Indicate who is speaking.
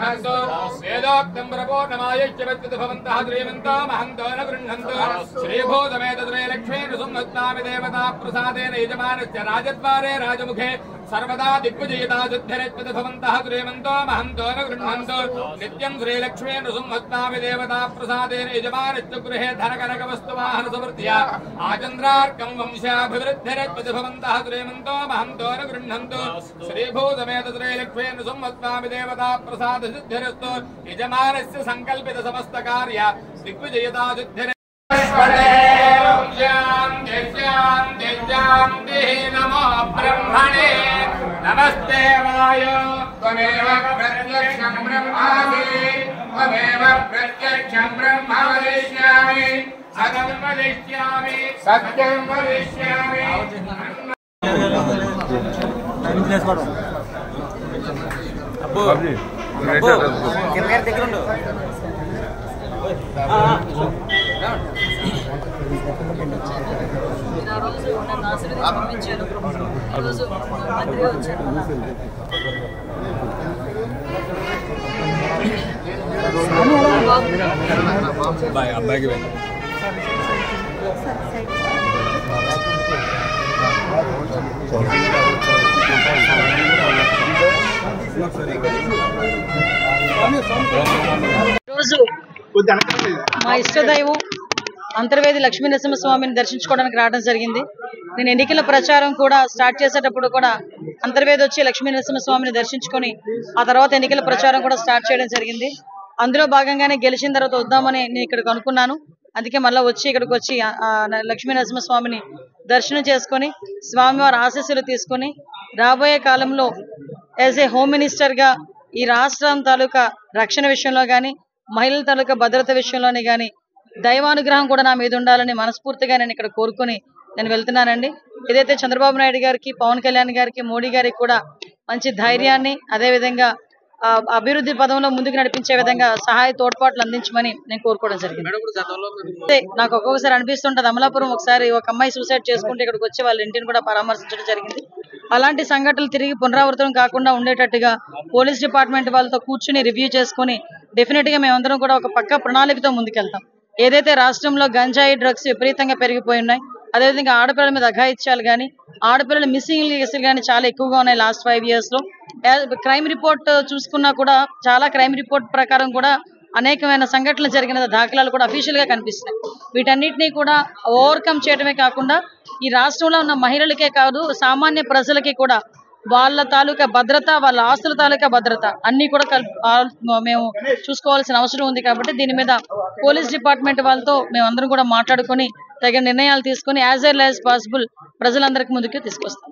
Speaker 1: गृह्णन्तु वेदोक्तं प्रपूर्णमायुष्यवत्तु भवन्तः श्रीमन्तो महन्तो न गृह्णन्तु श्रीभूतमेतद्रयलक्ष्मीर्सुमत्नामि देवता प्रसादेन यजमानस्य राजद्वारे राजमुखे सर्वदा दिग्विजयता सिद्धिरेत्पद भवन्तः श्रीमन्तो महन्तो न गृह्णन्तु नित्यं श्रीलक्ष्मीर्सुमत्नामि देवता प्रसादेन यजमानस्य गृहे धनकनकवस्तुवाहन समृद्ध्या आचन्द्रार्कं वंशाभिवृद्धिरेत्पद भवन्तः श्रीमन्तो महन्तो न गृह्णन्तु श्रीभूतमेतद्रयलक्ष्मीर्सुमत्नामि देवता प्रसाद सिद्धिरस्तु यजमानस्य संकल्पित समस्त कार्य दिग्विजयता सिद्धिरे नमो ब्रह्मणे नमस्ते वायो त्वमेव प्रत्यक्षं ब्रह्मासि त्वमेव प्रत्यक्षं ब्रह्म वदिष्यामि सत्यं वदिष्यामि सत्यं वदिष्यामि अब्बू కిందకి దగ్గర ఉండు అబ్బాయికి
Speaker 2: రోజు మా ఇష్టదైవం అంతర్వేది లక్ష్మీ నరసింహస్వామిని దర్శించుకోవడానికి రావడం జరిగింది. నేను ఎన్నికల ప్రచారం కూడా స్టార్ట్ చేసేటప్పుడు కూడా అంతర్వేది వచ్చి లక్ష్మీ నరసింహస్వామిని దర్శించుకొని ఆ తర్వాత ఎన్నికల ప్రచారం కూడా స్టార్ట్ చేయడం జరిగింది. అందులో భాగంగానే గెలిచిన తర్వాత వద్దామని నేను ఇక్కడికి అనుకున్నాను. అందుకే మళ్ళీ ఇక్కడికి వచ్చి లక్ష్మీ నరసింహస్వామిని దర్శనం చేసుకొని స్వామివారి ఆశీస్సులు తీసుకొని రాబోయే కాలంలో యాజ్ ఏ హోమ్ మినిస్టర్గా ఈ రాష్ట్రం తాలూకా రక్షణ విషయంలో కానీ మహిళల తాలూకా భద్రత విషయంలోనే కానీ దైవానుగ్రహం కూడా నా మీద ఉండాలని మనస్ఫూర్తిగా నేను ఇక్కడ కోరుకొని నేను వెళ్తున్నానండి. ఏదైతే చంద్రబాబు నాయుడు గారికి, పవన్ కళ్యాణ్ గారికి, మోడీ గారికి కూడా మంచి ధైర్యాన్ని, అదేవిధంగా అభివృద్ధి పదంలో ముందుకు నడిపించే విధంగా సహాయ తోడ్పాట్లు అందించమని నేను కోరుకోవడం జరిగింది. నాకు ఒక్కొక్కసారి అనిపిస్తుంటది, అమలాపురం ఒకసారి ఒక అమ్మాయి సూసైడ్ చేసుకుంటే ఇక్కడికి వచ్చి వాళ్ళ ఇంటిని కూడా పరామర్శించడం జరిగింది. అలాంటి సంఘటనలు తిరిగి పునరావృతం కాకుండా ఉండేటట్టుగా పోలీస్ డిపార్ట్మెంట్ వాళ్ళతో కూర్చుని రివ్యూ చేసుకుని డెఫినెట్ గా మేమందరం కూడా ఒక పక్కా ప్రణాళికతో ముందుకెళ్తాం. ఏదైతే రాష్ట్రంలో గంజాయి డ్రగ్స్ విపరీతంగా పెరిగిపోయి ఉన్నాయి, అదేవిధంగా ఆడపిల్లల మీద అఘాయిత్యాలు కానీ ఆడపిల్లల మిస్సింగ్ కేసులు కానీ చాలా ఎక్కువగా ఉన్నాయి లాస్ట్ 5 years లో. క్రైమ్ రిపోర్ట్ చూసుకున్నా కూడా చాలా క్రైమ్ రిపోర్ట్ ప్రకారం కూడా అనేకమైన సంఘటనలు జరిగిన దాఖలాలు కూడా అఫీషియల్ గా కనిపిస్తున్నాయి. వీటన్నిటినీ కూడా ఓవర్కమ్ చేయడమే కాకుండా ఈ రాష్ట్రంలో ఉన్న మహిళలకే కాదు సామాన్య ప్రజలకి కూడా వాళ్ళ తాలూకా భద్రత, వాళ్ళ ఆస్తుల తాలూకా భద్రత అన్ని కూడా మేము చూసుకోవాల్సిన అవసరం ఉంది. కాబట్టి దీని మీద పోలీస్ డిపార్ట్మెంట్ వాళ్ళతో మేమందరం కూడా మాట్లాడుకొని తగిన నిర్ణయాలు తీసుకొని యాజ్ ఎర్లీ యాజ్ పాసిబుల్ ప్రజలందరికీ ముందుకు తీసుకొస్తాం.